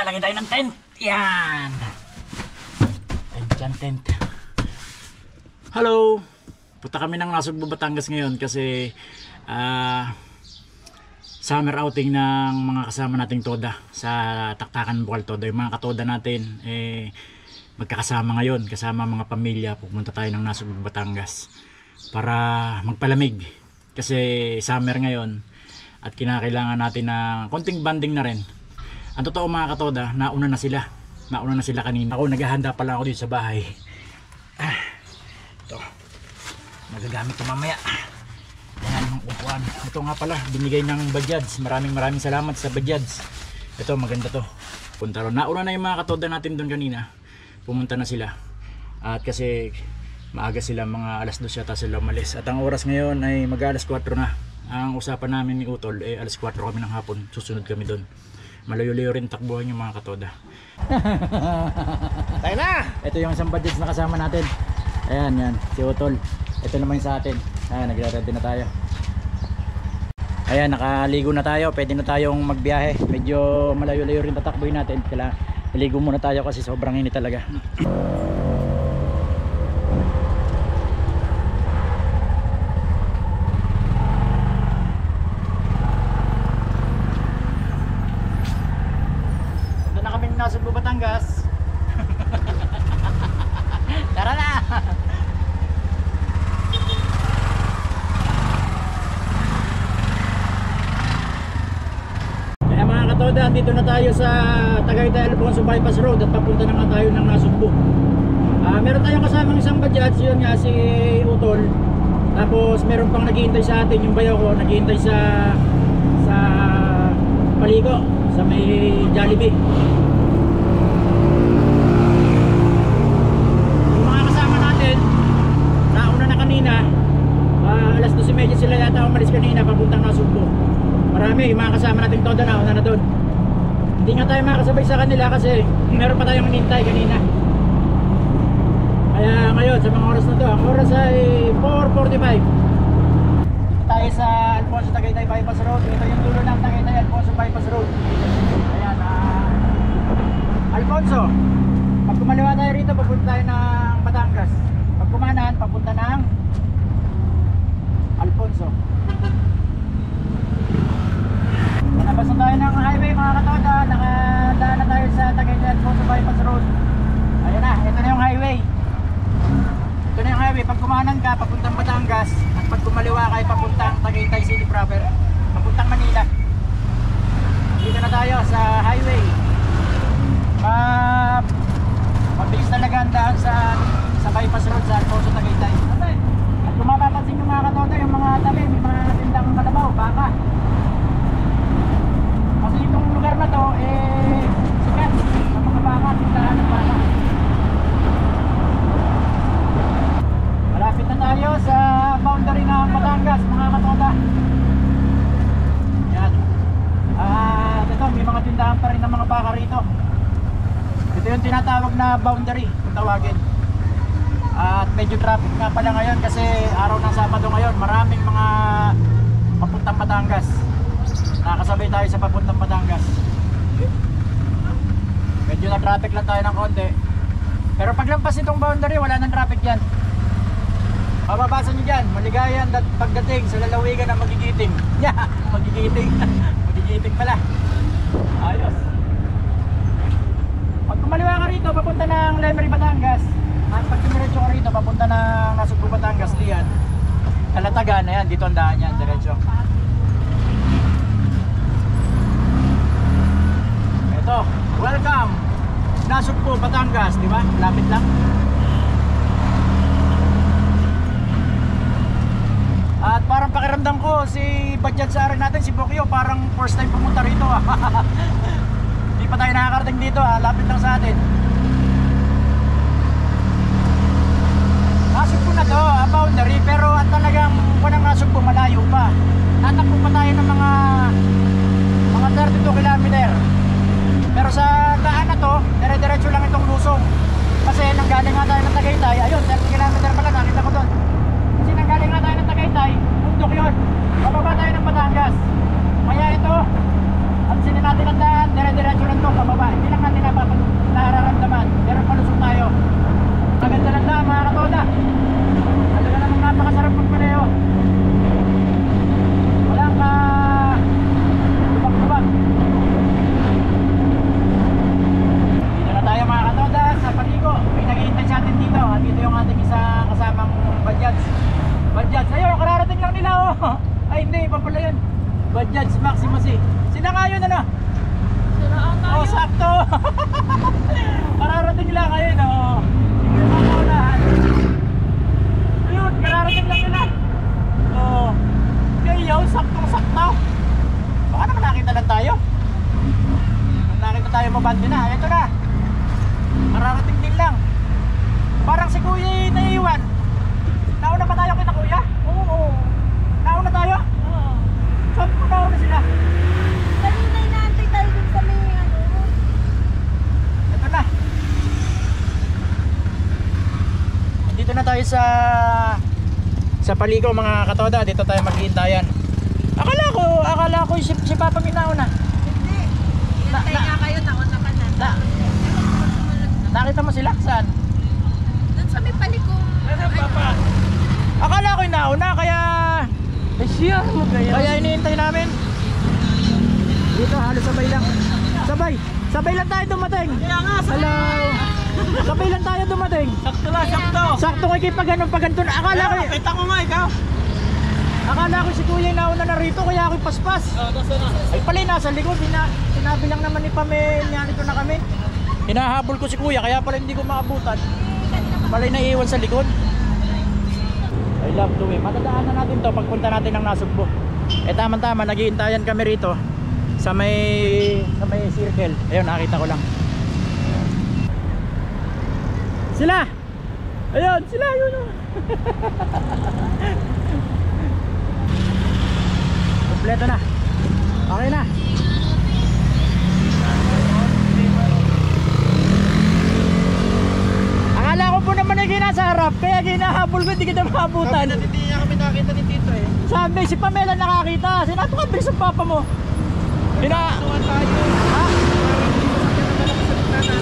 maglalagay tayo ng tent. Yan. Tent. Hello. Punta kami ng Nasugbu, Batangas ngayon kasi summer outing ng mga kasama nating Toda sa Taktakan Bukal Toda. Yung mga katoda natin magkakasama ngayon kasama mga pamilya. Pupunta tayo ng Nasugbu, Batangas para magpalamig kasi summer ngayon at kinakailangan natin ng konting banding na rin. Ang totoo mga katoda, nauna na sila kanina. Ako naghahanda pala ako dito sa bahay. Ito magagamit ko mamaya. Yan ang upuan. Ito nga pala binigay ng Bajaj. Maraming salamat sa Bajaj. Ito maganda to. Punta ron. Nauna na yung mga katoda natin doon kanina. Pumunta na sila. At kasi maaga sila, mga alas 2 yata sila umalis. At ang oras ngayon ay mag-alas 4 na. Ang usapan namin ni Utol alas 4 kami ng hapon. Susunod kami doon. Malayo-layo rin takbuhan yung mga katoda. Tayo na! Ito yung isang Bajaj na kasama natin. Ayan, yan, si Utol. Ito naman yung sa atin. Ayan, nagre-ready na tayo. Ayan, nakaligo na tayo. Pwede na tayong magbiyahe. Medyo malayo-layo rin tatakbuhin natin. Kailangan maligo muna tayo kasi sobrang init talaga. Nasugbu, Batangas. Tara na. Kaya mga katoda, dito na tayo sa Tagaytay Alfonso Bypass Road at papunta na nga tayo ng Nasugbu. Meron tayong kasamang isang Bajaj, yun nga si Utol. Tapos meron pang naghihintay sa atin, yung bayaw ko naghihintay sa Paligo, sa may Jollibee. Alas 12:30 sila yata umalis kanina papuntang Nasugbu. Marami, yung mga kasama nating Toda na, una na doon. Hindi nga tayo makasabay sa kanila kasi meron pa tayong hinintay kanina. Kaya ngayon sa mga oras na to, ang oras ay 4:45. Dito tayo sa Alfonso Tagaytay Bypass Road. Ito yung dulo ng Tagaytay Alfonso Bypass Road. Ayan, Alfonso. Pag kumaliwa tayo rito, papunta tayo ng Batangas. Pag kumanan, papunta ng Alfonso. Nabasa tayo ng highway mga katoda. Nakadaan na tayo sa Tagaytay Alfonso Bypass Road. Ayan na, ito na yung highway. Ito na yung highway. Pag kumanan ka, papuntang Batangas. At pag kumaliwa ka, papuntang Tagaytay City proper, papuntang Manila. Dito na tayo sa highway. Mabilis talaga ang daan sa bypass road sa Alfonso Tagaytay. At kung mapapansin nyo mga katoda, yung mga tabi, may mga tindang kalabaw, baka. Kasi itong lugar na to, sikat sa mga baka, tindahan ng baka. Malapit na tayo sa boundary ng Batangas mga katoda. Yan. Ito, may mga tindahan pa rin ng mga baka rito. Ito yung tinatawag na boundary kung tawagin. At medyo traffic nga pala ngayon kasi araw ng Sabado ngayon. Maraming mga papuntang Batangas. Nakasabay tayo sa papuntang Batangas. Medyo na traffic lang tayo ng konti. Pero paglampas itong boundary, wala nang traffic yan. Mababasa nyo dyan, maligayan pagdating sa lalawigan ng Magigiting. Magigiting. Magigiting pala. Ayos. Pag kumaliwa ka rito, papunta ng Lemery, Batangas. At pag tumiretso ka rito, papunta ng Nasugbu, Batangas, Lian. Kalatagan, ayan, dito ang daan yan, diretso. Ito, welcome! Nasugbu, Batangas, di ba? Lapit lang. At parang pakiramdam ko, si Bajaj sa arin natin, si Bokyo, parang first time pumunta rito. Hindi pa tayo nakakarating dito, lapit lang sa atin. Nasugbu na to, boundary, pero at talagang walang Nasugbu, malayo pa. Tatakbo pa tayo ng mga 32 kilometer. Pero sa daan na to, dire-diretso lang itong lusong. Kasi nanggaling nga tayo ng Tagaytay, ayun, 30 kilometer pala, nakita ko doon. Kasi nanggaling nga tayo ng Tagaytay, bundok yun. Bababa tayo ng Batangas. Kaya ito, ang sinin natin ang daan, dire-diretso lang to, pababa. Hindi lang Ay hindi, iba pala yun. Bajaj Maxima C. Sila nga yun ano? Sila ata Oh, yun. sakto. Kararating lang kayo, no? Hindi mo maunahan. Ayun, kararating lang nila. Oh. Kayo, saktong-sakto. Baka naman nakita lang tayo. Nakita tayo mabandi na. Ito na. Kararating din lang. Parang si Kuya naiiwan. Nauna pa tayo kita Kuya? Oo. Nauna tayo? Oo. Saan po nauna sila? Kanina inaantay tayo dun sa may ano. Ito na. Dito na tayo sa Paligo mga katoda. Dito tayo maghihintayan. Akala ko si Papa minauna. Hindi. Inantay nga kayo, nauna ka na. Na, nakita mo sila? Saan? Dun sa may palikong. Papa? Akala ko inauna kaya Ay siya, kaya iniintay namin. Dito halos sabay lang. Sabay lang tayo dumating. Kaya nga, Hello. Sabay lang tayo dumating. sakto lang, sakto. Sakto kay pa ganun pa ganito. Kita ko nga ikaw. Akala ko si Kuya yung nauna na rito kaya ako paspas. Nasa na. Ay pala nasa likod. Sinabi lang naman ni Pamel nandito na kami. Hinahabol ko si Kuya kaya pala hindi ko maabutan. Pala naiiwan sa likod. I love to eh. Matadaanan natin to pagpunta natin ng Nasugbo. Eh tama-tama naghihintayan kami rito sa may circle. Ayun nakita ko lang. Sila! Ayun, sila yun oh. Kompleto na. Okay na. Akala ko po naman ay nasa harap, kaya ginahabol ko, hindi kita maabutan. Hindi niya kami nakita ni Tito eh. Sabi, si Pamela nakakita. Sinabi ko, bilis ang papa mo. Tuwan tayo. Ha?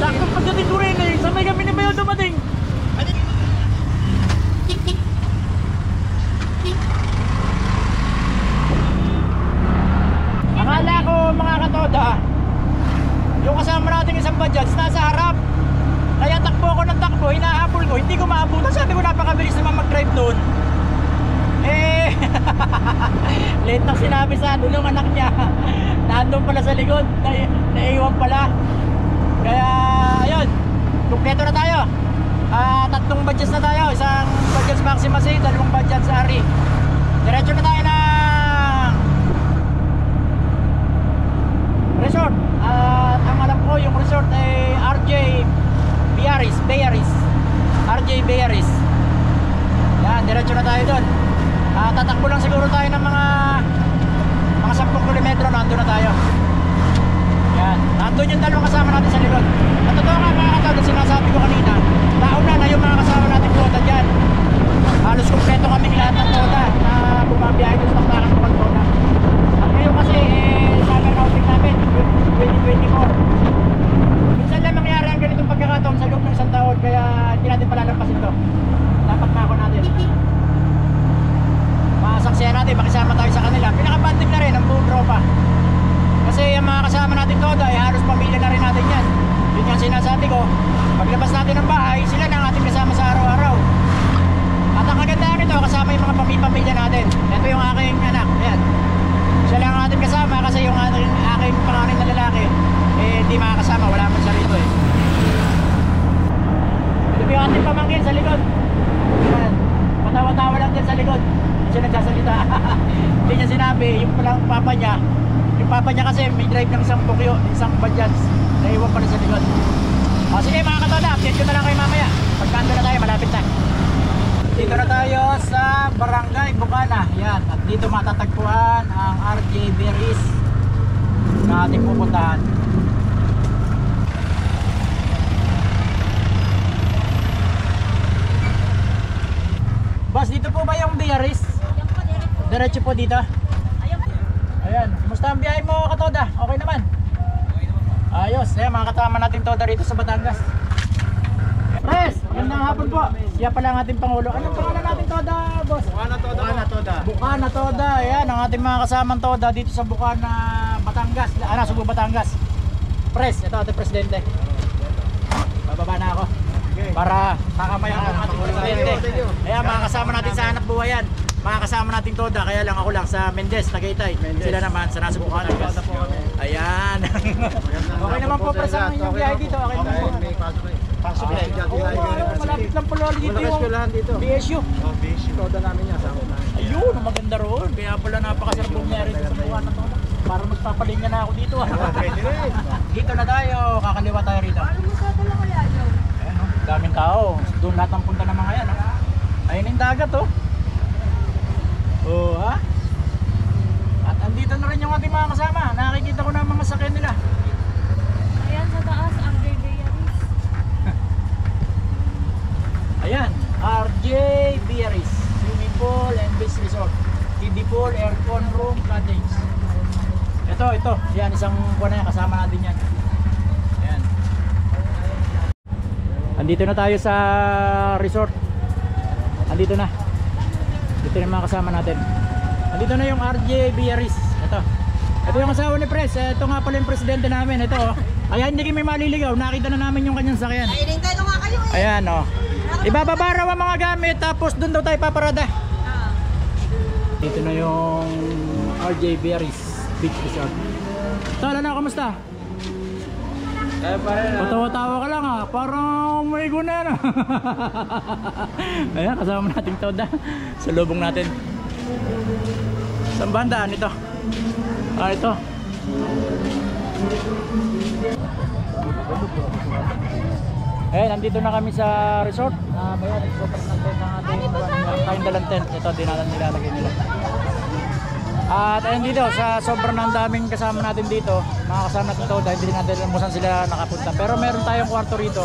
Sakto pagdating ko rin eh. Sabay kami ni Bayo dumating. Akala ko mga katoda, yung kasama natin isang Bajaj nasa harap. Kaya takbo ako ng takbo, hinahabol ko, hindi ko maabutan. Sabi ko napakabilis naman mag-drive doon. Eh, late na sinabi sa ano ng anak niya. Nandun pala sa likod, naiwan pala. Kaya, ayun, kumpleto na tayo. Tatlong Bajaj na tayo, isang Bajaj Maxima C, dalawang Bajaj Ari. Diretso na tayo ng resort. At ang alam ko yung resort ay RJ Bearis. RJ Bearis. Yan, diretso na tayo doon. Tatakbo lang siguro tayo ng mga 10 kilometro, nandun na tayo. Yan, nandun yung dalawang kasama natin sa likod. At totoo nga mga katawad, sinasabi ko kanina, nauna na yung mga kasama natin toda dyan. Halos kumpleto kaming lahat ng toda na bumabiyahe doon sa Taktakan Bukal Toda. At ngayon kasi, summer outing namin, 2024. Minsan lang mangyari ang ganitong pagkakataon sa loob ng isang taon, kaya hindi natin palalampasin to. Dapat na ako natin. Masaksiyan natin, makisama tayo sa kanila. Pinakabanding na rin ang buong tropa. Kasi ang mga kasama natin toda ay halos pamilya na rin natin yan. Yun yung sinasabi ko, paglabas natin ng bahay, sila na ang ating kasama sa araw-araw. At ang kagandahan nito, kasama yung mga pamilya natin. Ito yung aking anak, ayan. Siya lang ang ating kasama kasi yung aking pangalan na lalaki hindi makakasama, wala man siya rito eh. Ito yung ating pamangkin sa likod. Ayan, patawa-tawa lang din sa likod. Hindi siya nagsasalita. Hindi niya sinabi, yung palang papa niya. Yung papa niya kasi may drive ng isang Bukyo, isang Bajaj. Naiwan pa rin sa likod. O sige mga katoda, update ko na lang kayo mamaya. Pagkando na tayo, malapit na. Dito na tayo sa Barangay Bukana. Yan, at dito matatagpuan ang RJ Bearis na ating pupuntahan. Boss, dito po ba yung Bearis? Yan po, Diretso po dito. Ayun po. Ayan, kumusta ang biyahe mo katoda? Okay naman? Ayos, ayan mga katama natin toda rito sa Batangas. Pres, magandang hapon po. Siya pala ang ating Pangulo. Anong pangalan natin toda, boss? Bukana Toda. Bukana Toda. Ayan, ang ating mga kasamang toda dito sa Bukana, Batangas. Subo, Batangas. Pres, ito ating presidente. Bababa na ako. Para kakamaya ang ating presidente. Ayan, mga kasama natin sa hanap buhay yan. mga kasama nating Toda, kaya lang ako lang sa Mendez, Tagaytay. Sila naman sa nasa Bukanan. Ayan. Okay naman po para sa inyong biyahe dito. Okay naman po. Pasok na. Malapit lang po lalo dito yung BSU. BSU. Toda namin yan. Ayun, maganda roon. Kaya pala napakasarap bumiyahe rito sa Bukanan na Toda. Para magpapalinya na ako dito. Dito na tayo, kakaliwa tayo rito. Ayan, daming tao. Doon lahat ang punta ng mga yan. Ayun yung dagat, oh. Oh, ha? At andito na rin yung ating mga kasama. Nakikita ko na ang mga sakyan nila. Ayan sa taas, ang Biaris. Ayan, RJ Biaris, swimming pool and beach resort, kiddie pool, aircon room, cottage. Ito, yan isang kuha na yan, kasama natin yan. Ayan. Andito na tayo sa resort. Andito na. Dito na yung mga kasama natin. Andito na yung RJ Biaris. Ito yung asawa ni Pres. Ito nga pala yung presidente namin. Ito, oh. Ayan, hindi kami maliligaw. Nakita na namin yung kanyang sakyan. Ay, hinintay ko nga kayo eh. Ayan, oh. Ibababa raw ang mga gamit, tapos doon daw tayo paparada. Dito na yung RJ Biaris Beach Resort. Tala na, kamusta? Patawa-tawa ka lang, ha. Parang may guna na. Ayan, kasama nating Toda. Sa lubong natin. Saan bandaan ito? Ito. Eh, nandito na kami sa resort. Bayan, sobrang tent ng ating kain dalang tent. Ito, dinalan nilalagay nila. At ayun dito, sa sobrang ang daming kasama natin dito, mga kasama natin ito, dahil hindi natin alam kung saan sila nakapunta. Pero meron tayong kwarto rito,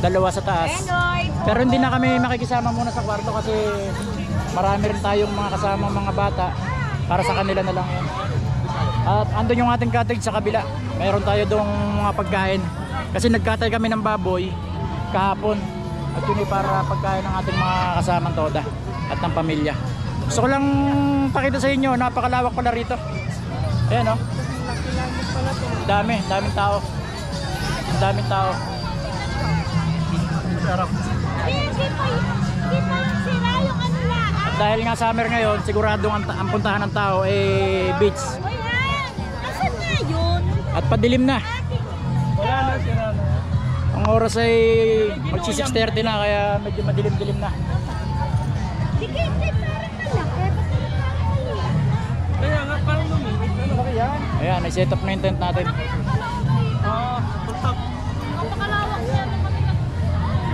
dalawa sa taas. Pero hindi na kami makikisama muna sa kwarto kasi marami rin tayong mga kasama mga bata. Para sa kanila na lang yun. At andun yung ating cottage sa kabila. Meron tayo doong mga pagkain. Kasi nagkatay kami ng baboy kahapon. At yun ay para pagkain ng ating mga kasamang Toda at ng pamilya. Gusto ko lang pakita sa inyo, napakalawak pala rito. Ayan, oh. Daming tao. Daming tao. Sarap. At dahil nga summer ngayon, siguradong ang puntahan ng tao eh beach. Asan nga yun? At padilim na. Wala na, sira na. Ang oras ay magsi 6:30 na, kaya medyo madilim-dilim na. Kaya nga, parang lumimit. Ano ba kaya? Ayan, ay-set up na yung tent natin. Pagtap. Napakalawak siya.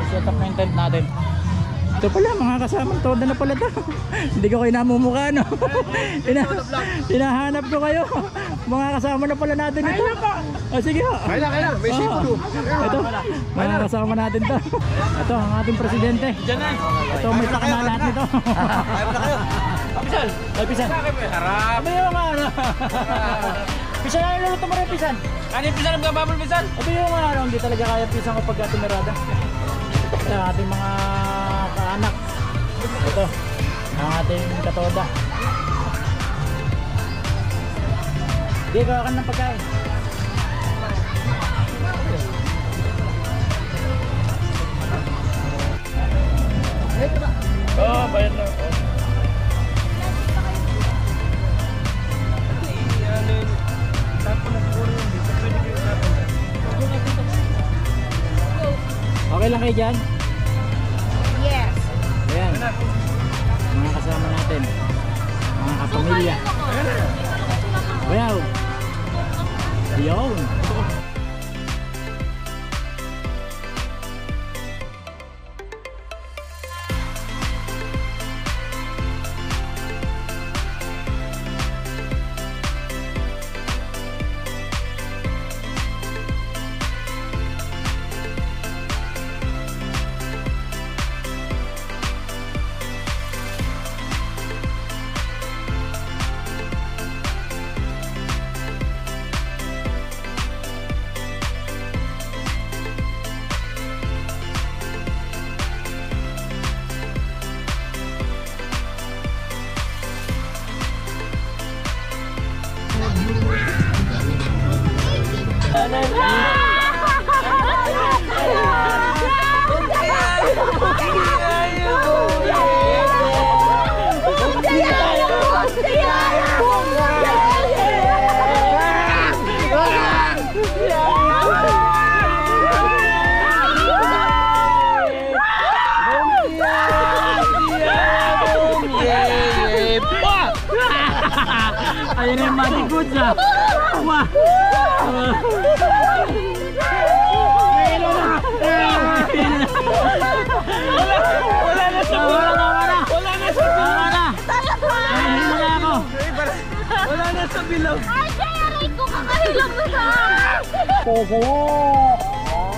I-set up na yung tent natin. Ito pala, mga kasamang Toda na pala ito. Hindi ko kayo namumukha, no? Hinahanap ko kayo. Mga kasama na pala natin ito. Oh, sige ho. Kaya, may sipo. Ito, mga kasama natin to. Ito, ang ating presidente. Ito, may taka na lahat nito. Pisan! Ay, Pisan! Harap! Ano yung ano? Pisan, ano luluto mo rin, Pisan? Kanin pisan ang gababol pisan? Ito yung ano, hindi talaga kaya Pisan kapag atinerada. Ito, ang ating mga kaanak. Ito, ang ating katoda. Hindi, gawa ka ng pagkain. Oo, bayad na. Okay lang kayo dyan? Yes. Ayan. Mga kasama natin. Mga kapamilya. Wow. Yun. Ayan na yung magic goods ah. Wah! Wala na sa bilog. Wala na sa bilog. Wala ako. Wala na sa bilog. Ay, kaya aray ko kakahilang na sa.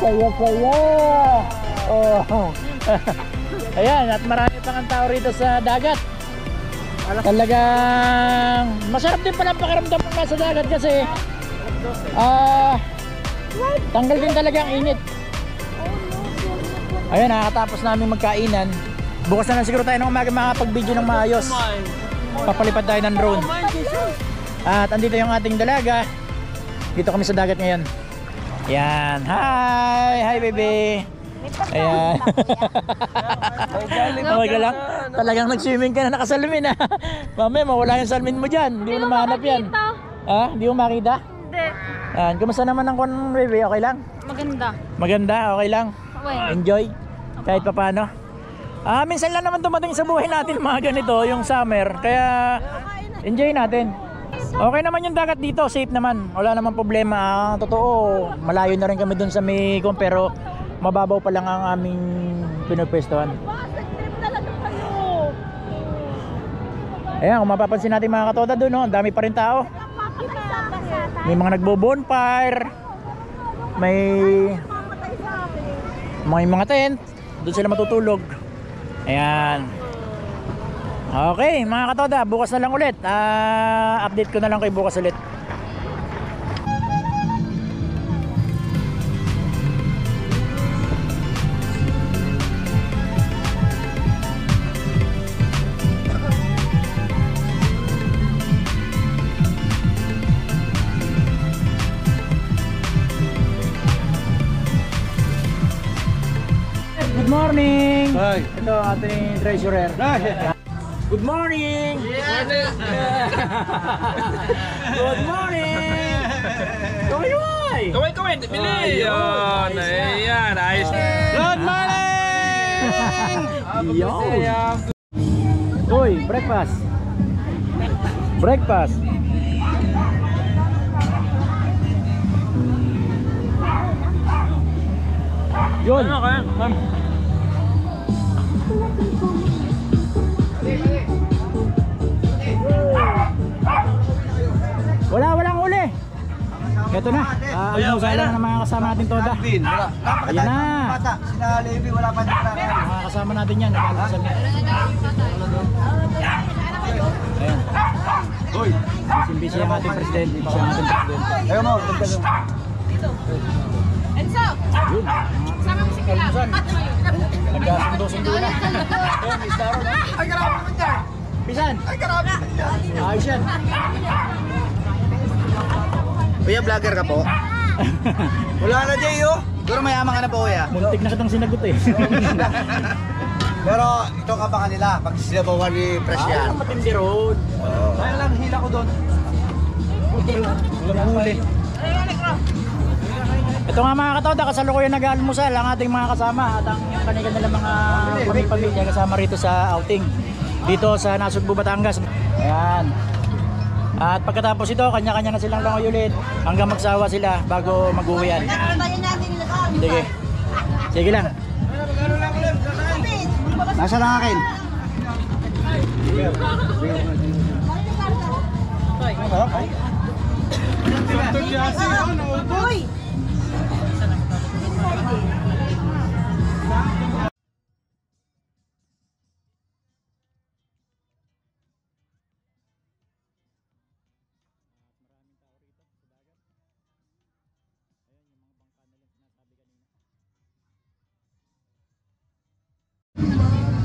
Saya. Oh. Ayan, at marami pang ang tao rito sa dagat. Talagang masarap din pala ang pakiramdam ng nasa dagat kasi tanggal din talaga ang init. Ayan, nakakatapos namin magkainan. Bukas na lang siguro tayo ng umaga makapag-video ng maayos. Papalipad tayo ng drone. At andito yung ating dalaga. Dito kami sa dagat ngayon. Yan. Hi baby. Ayan. Okay ka lang. Talagang nag-swimming ka na nakasalamin ha. Mamaya mawala yung salamin mo dyan. Hindi mo na mahanap yan. Ha? Hindi mo makita? Hindi. Yan. Kumusta naman ang kon baby? Okay lang? Maganda. Maganda? Okay lang? Well. Enjoy? Kahit pa paano? Minsan lang naman dumating sa buhay natin mga ganito, yung summer. Kaya enjoy natin. Okay naman yung dagat dito, safe naman. Wala namang problema. Totoo, malayo na rin kami dun sa Mekong pero mababaw pa lang ang aming pinupwestuhan. Ayan, kung mapapansin natin mga katoda dun, no? Ang dami pa rin tao. May mga nagbo-bonfire. May mga tent. Doon sila matutulog. Ayan. Okay mga katoda, bukas na lang ulit. Update ko na lang kayo bukas ulit. Good morning! Hi. Ito ating treasurer. Good morning! Good morning! Kaway! Kaway, bili! Yun, ayan, ayos. Good morning! Yo! Uy, breakfast! Breakfast! Yun! Ano kaya? Walang uli! Ito na, almusal lang ng mga kasama natin toda. Ayan na! Sina Levi, wala pa din Mga kasama natin yan, nag-almusal na. Ayan. Busy ang ating president. Ayaw mo, dagdag mo. Enzo! Yun. Sama mo si Kila. Nagkasundo-sundo na. Ay, karami naman dyan! Pisan! Ay, karami naman dyan! Ayos yan. Kuya, vlogger ka po? Wala na, Jay, oh! Pero mayaman ka na po, kuya. Muntik na kitang sinagot eh. Pero ito ka ba kanila? Pag sinabawan ni Presyan. Matindi road. Kaya lang, hila ko doon. Walang huli. Ito nga mga katoda, kasalukuyan nag-almusal ang ating mga kasama at ang kanilang mga pamilya kasama rito sa outing. Dito sa Nasugbu, Batangas. Ayan. At pagkatapos ito, kanya-kanya na silang langoy ulit hanggang magsawa sila bago mag-uwian. Sige. Sige lang. Nasa lang akin? Uy!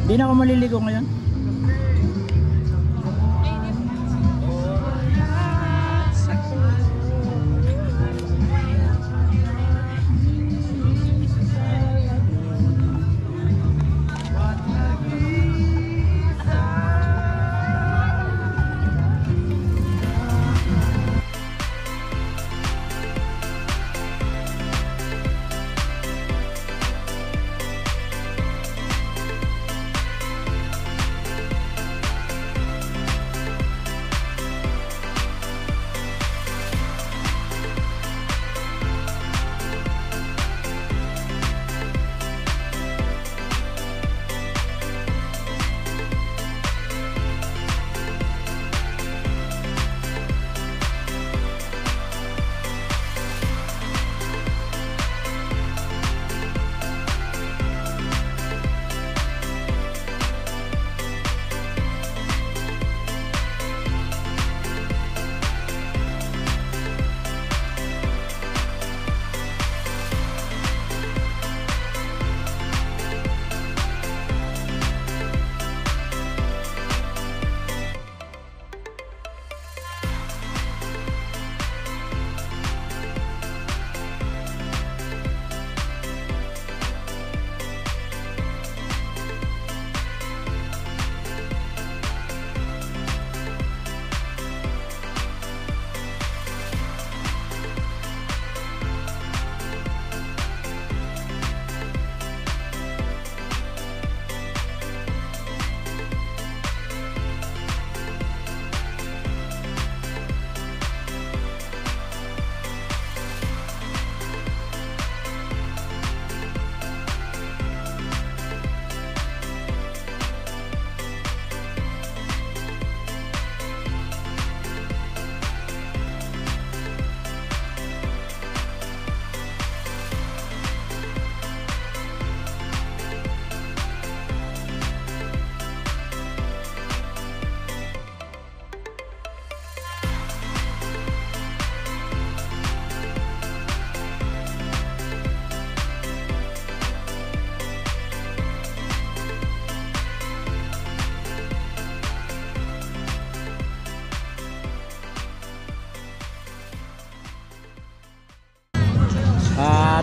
Hindi na ako maliligo ngayon.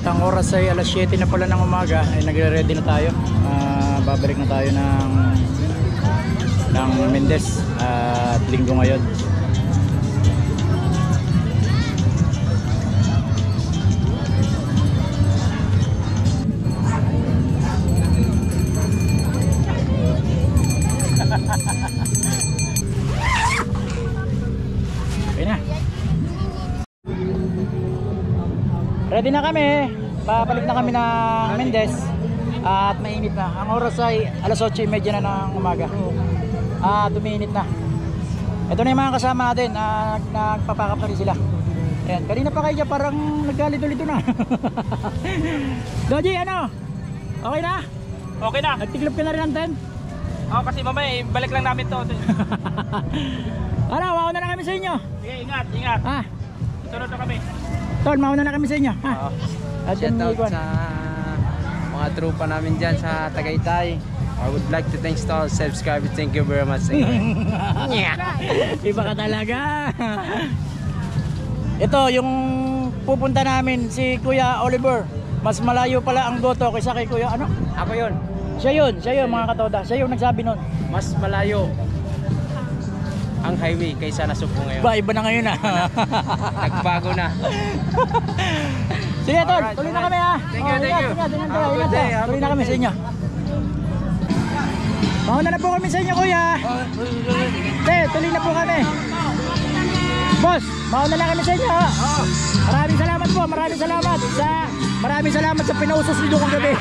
At ang oras ay alas 7 na pala ng umaga, ay nagre-ready na tayo. Babalik na tayo ng Mendez at linggo ngayon. Okay na. Ready na kami. Babalik na kami ng Mendez. At mainit na. Ang oras ay alas 8:30 na ng umaga. At umiinit na. Ito na yung mga kasama natin. Nagpapakap na rin sila. Ayan. Kanina pa kayo dyan, parang nagkalito-lito na. Doji, ano? Okay na? Okay na. Nagtiklop ka na rin ng tent? Oo, kasi mamaya balik lang namin to. Ano, mauna na kami sa inyo. Sige, ingat, ingat. Ah, Sunod na kami. Tol, mauna na kami sa inyo. Ha? At Shout yung out iguan. sa mga tropa namin dyan sa Tagaytay. I would like to thank all subscribers. Thank you very much. Iba ka talaga. Ito yung pupunta namin, si Kuya Oliver. Mas malayo pala ang Goto kaysa kay Kuya ano? Ako yun. Siya yun mga katoda. Siya yung nagsabi nun. Mas malayo ang highway kaysa Nasugbo ngayon. Ba, iba na ngayon ah. Nagbago na. Sige tol, Alright, tuloy na alright. kami ha. Thank you, thank you. Ingat Have a tayo, good ingat day, tayo. have a Tuloy na good kami day. sa inyo. Mauna na po kami sa inyo kuya. Tuloy na po kami. Boss, mauna na kami sa inyo ha. Maraming salamat po, maraming salamat sa pinausos niyo kong gabi.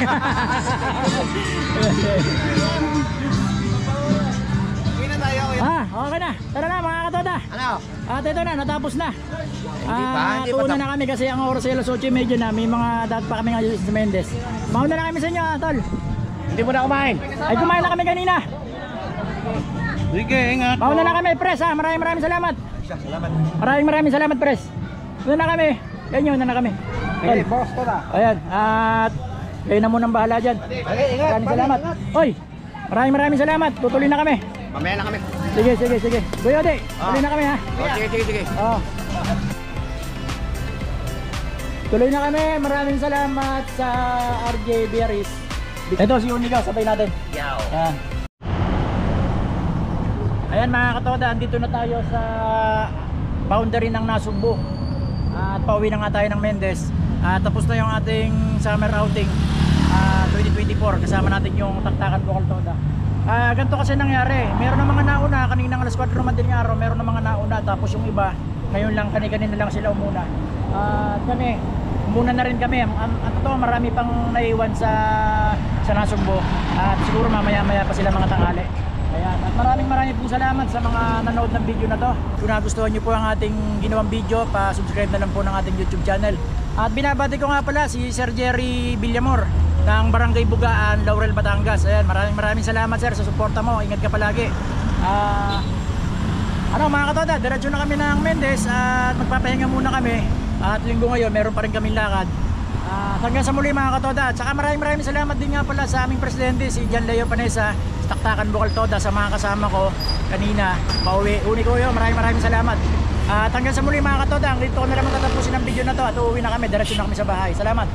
Okay na. Tara na mga katoda. Ano? At ito na, natapos na. Hindi pa Tuuna na kami kasi ang oras ay alas 8:30 na. May mga dapat pa kami ngayon sa Mendez. Mauna na kami sa inyo, tol. Hindi mo na kumain. Ay, kumain na kami kanina. Sige, ingat. Mauna na kami, pres ha. Maraming salamat. Salamat. Maraming salamat, pres. Una na kami. Yan na kami. Tol. Sige, boss ko na. Ayan, at kayo na munang bahala dyan. Okay, ingat. Maraming salamat. Oy, maraming salamat. Tutuloy na kami. Mamaya na kami. Sige. Kuya Ode, tuloy na kami ha. Sige. Oo. Tuloy na kami. Maraming salamat sa RJ Biaris. Ito si Uniga, sabay natin. Yaw. Ayan. Ayan mga katoda, andito na tayo sa boundary ng Nasugbo. At pauwi na nga tayo ng Mendez. Tapos na yung ating summer outing 2024. Kasama natin yung Taktakan Bukal Toda. Ganito kasi nangyari. Meron ng mga nauna, kaninang alas 4 naman din ng araw, meron ng mga nauna. Tapos yung iba, ngayon lang, kanina lang sila umuna. Kami, umuna na rin kami. Ang totoo, marami pang naiwan sa Nasugbo. At siguro mamaya pa sila mga tanghali. Ayan. At maraming po salamat sa mga nanood ng video na to. Kung nagustuhan nyo po ang ating ginawang video, pa-subscribe na lang po ng ating YouTube channel. At binabati ko nga pala si Sir Jerry Villamor ng Barangay Bugaan, Laurel, Batangas. Ayan, maraming salamat sir sa suporta mo. Ingat ka palagi. Mga katoda, diretso na kami ng Mendez at magpapahinga muna kami. At linggo ngayon, meron pa rin kaming lakad. Hanggang sa muli mga katoda. At saka maraming salamat din nga pala sa aming presidente, si Jan Leo Panesa, Taktakan Bukal Toda, sa mga kasama ko kanina pauwi. Uni ko yun, maraming salamat. At hanggang sa muli mga katoda, dito ko na naman tatapusin ang video na to at uuwi na kami, diretso na kami sa bahay. Salamat.